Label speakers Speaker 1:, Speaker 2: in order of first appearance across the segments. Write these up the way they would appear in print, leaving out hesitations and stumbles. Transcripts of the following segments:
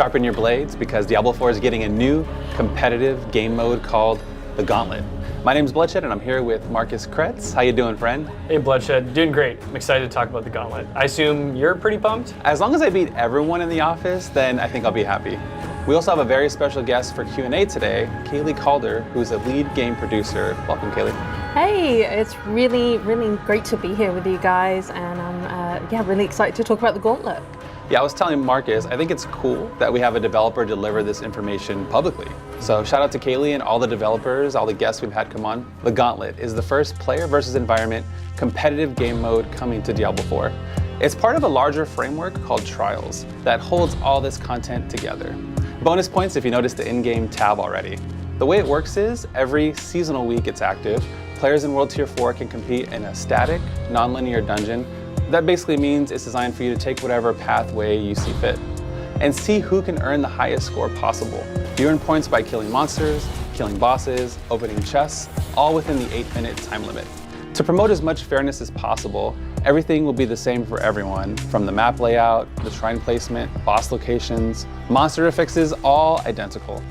Speaker 1: sharpen your blades because Diablo 4 is getting a new competitive game mode called the Gauntlet. My name's Bloodshed and I'm here with Marcus Kretz. How you doing, friend?
Speaker 2: Hey Bloodshed, doing great. I'm excited to talk about the Gauntlet. I assume you're pretty pumped?
Speaker 1: As long as I beat everyone in the office, then I think I'll be happy. We also have a very special guest for Q&A today, Kaylee Calder, who's a lead game producer. Welcome, Kaylee.
Speaker 3: Hey, it's really great to be here with you guys, and I'm really excited to talk about the Gauntlet.
Speaker 1: Yeah, I was telling Marcus, I think it's cool that we have a developer deliver this information publicly. So shout out to Kaylee and all the developers, all the guests we've had come on. The Gauntlet is the first player versus environment competitive game mode coming to Diablo 4. It's part of a larger framework called Trials that holds all this content together. Bonus points if you noticed the in-game tab already. The way it works is every seasonal week it's active. Players in World Tier 4 can compete in a static, non-linear dungeon. That basically means it's designed for you to take whatever pathway you see fit and see who can earn the highest score possible. You earn points by killing monsters, killing bosses, opening chests, all within the 8-minute time limit. To promote as much fairness as possible, everything will be the same for everyone, from the map layout, the shrine placement, boss locations, monster affixes, all identical.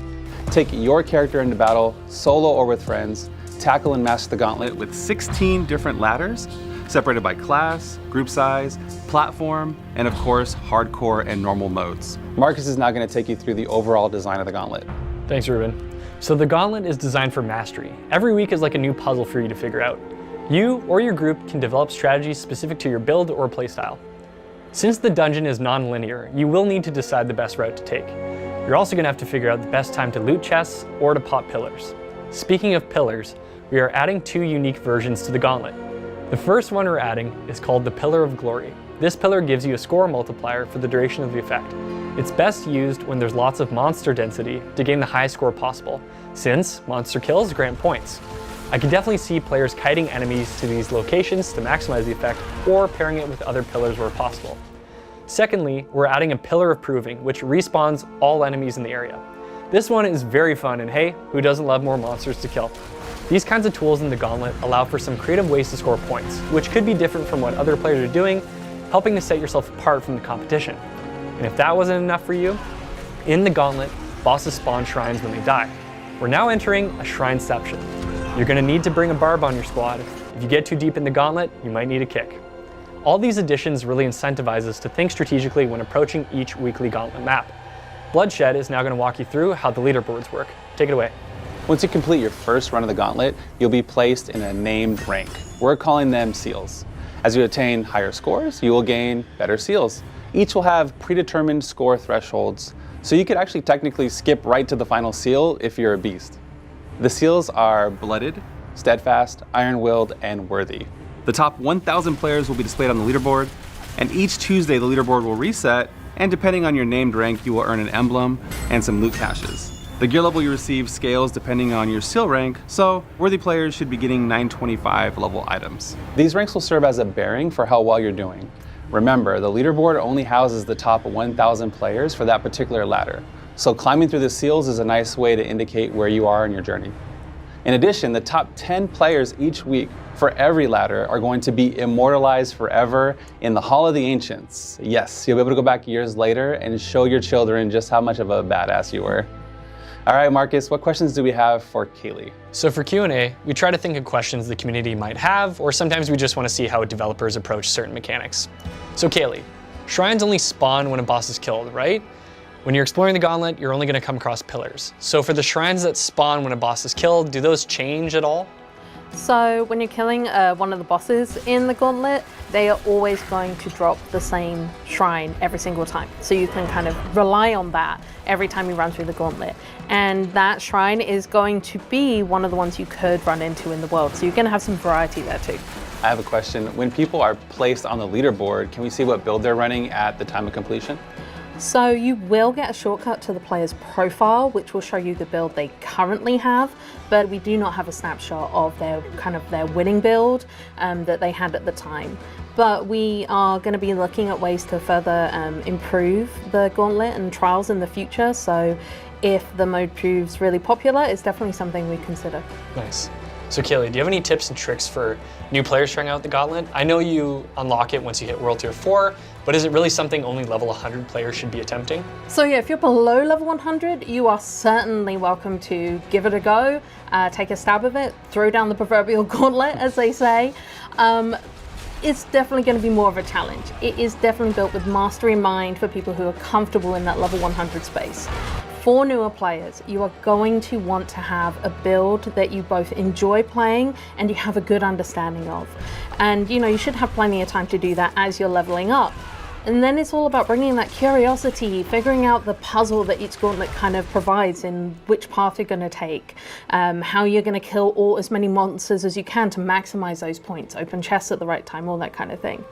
Speaker 1: Take your character into battle, solo or with friends, tackle and master the Gauntlet with 16 different ladders, separated by class, group size, platform, and of course, hardcore and normal modes. Marcus is now going to take you through the overall design of the Gauntlet.
Speaker 2: Thanks, Ruben. So the Gauntlet is designed for mastery. Every week is like a new puzzle for you to figure out. You or your group can develop strategies specific to your build or playstyle. Since the dungeon is non-linear, you will need to decide the best route to take. You're also going to have to figure out the best time to loot chests or to pop pillars. Speaking of pillars, we are adding 2 unique versions to the Gauntlet. The first one we're adding is called the Pillar of Glory. This pillar gives you a score multiplier for the duration of the effect. It's best used when there's lots of monster density to gain the highest score possible, since monster kills grant points. I can definitely see players kiting enemies to these locations to maximize the effect, or pairing it with other pillars where possible. Secondly, we're adding a Pillar of Proving, which respawns all enemies in the area. This one is very fun, and hey, who doesn't love more monsters to kill? These kinds of tools in the Gauntlet allow for some creative ways to score points, which could be different from what other players are doing, helping to set yourself apart from the competition. And if that wasn't enough for you, in the Gauntlet, bosses spawn shrines when they die. We're now entering a Shrineception. You're going to need to bring a barb on your squad. If you get too deep in the Gauntlet, you might need a kick. All these additions really incentivize us to think strategically when approaching each weekly Gauntlet map. Bloodshed is now going to walk you through how the leaderboards work. Take it away.
Speaker 1: Once you complete your first run of the Gauntlet, you'll be placed in a named rank. We're calling them seals. As you attain higher scores, you will gain better seals. Each will have predetermined score thresholds, so you could actually technically skip right to the final seal if you're a beast. The seals are Blooded, Steadfast, Iron-Willed, and Worthy. The top 1,000 players will be displayed on the leaderboard, and each Tuesday the leaderboard will reset, and depending on your named rank, you will earn an emblem and some loot caches. The gear level you receive scales depending on your seal rank, so worthy players should be getting 925 level items. These ranks will serve as a bearing for how well you're doing. Remember, the leaderboard only houses the top 1,000 players for that particular ladder, so climbing through the seals is a nice way to indicate where you are in your journey. In addition, the top 10 players each week for every ladder are going to be immortalized forever in the Hall of the Ancients. Yes, you'll be able to go back years later and show your children just how much of a badass you were. All right, Marcus, what questions do we have for Kaylee?
Speaker 2: So for Q&A, we try to think of questions the community might have, or sometimes we just want to see how developers approach certain mechanics. So Kaylee, shrines only spawn when a boss is killed, right? When you're exploring the Gauntlet, you're only going to come across pillars. So for the shrines that spawn when a boss is killed, do those change at all?
Speaker 3: So when you're killing one of the bosses in the Gauntlet, they are always going to drop the same shrine every single time. So you can kind of rely on that every time you run through the Gauntlet. And that shrine is going to be one of the ones you could run into in the world. So you're going to have some variety there too.
Speaker 1: I have a question. When people are placed on the leaderboard, can we see what build they're running at the time of completion?
Speaker 3: So you will get a shortcut to the player's profile, which will show you the build they currently have, but we do not have a snapshot of their winning build that they had at the time. But we are going to be looking at ways to further improve the Gauntlet and Trials in the future. So if the mode proves really popular, it's definitely something we consider.
Speaker 2: Nice. So Kaylee, do you have any tips and tricks for new players trying out the Gauntlet? I know you unlock it once you hit World Tier 4, but is it really something only level 100 players should be attempting?
Speaker 3: So yeah, if you're below level 100, you are certainly welcome to give it a go, take a stab of it, throw down the proverbial gauntlet, as they say. It's definitely going to be more of a challenge. It is definitely built with mastery in mind for people who are comfortable in that level 100 space. For newer players, you are going to want to have a build that you both enjoy playing and you have a good understanding of. And you should have plenty of time to do that as you're leveling up. And then it's all about bringing that curiosity, figuring out the puzzle that each gauntlet kind of provides in which path you're going to take, how you're going to kill as many monsters as you can to maximize those points, open chests at the right time, all that kind of thing.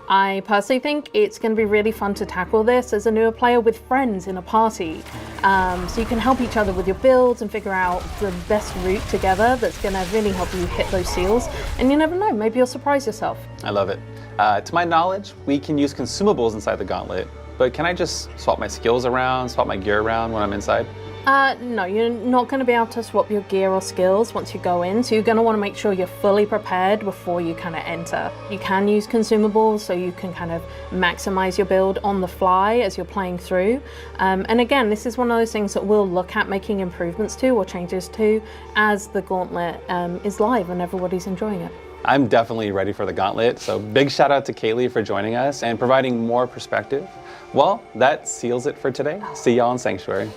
Speaker 3: I personally think it's going to be really fun to tackle this as a newer player with friends in a party. So you can help each other with your builds and figure out the best route together that's going to really help you hit those seals. And you never know, maybe you'll surprise yourself.
Speaker 1: I love it. To my knowledge, we can use consumables inside the Gauntlet, but can I just swap my skills around, swap my gear around when I'm inside?
Speaker 3: No, you're not going to be able to swap your gear or skills once you go in, so you're going to want to make sure you're fully prepared before you kind of enter. You can use consumables so you can kind of maximize your build on the fly as you're playing through. And again, this is one of those things that we'll look at making improvements to or changes to as the Gauntlet is live and everybody's enjoying it.
Speaker 1: I'm definitely ready for the Gauntlet, so big shout out to Kaylee for joining us and providing more perspective. Well, that seals it for today. See y'all in Sanctuary.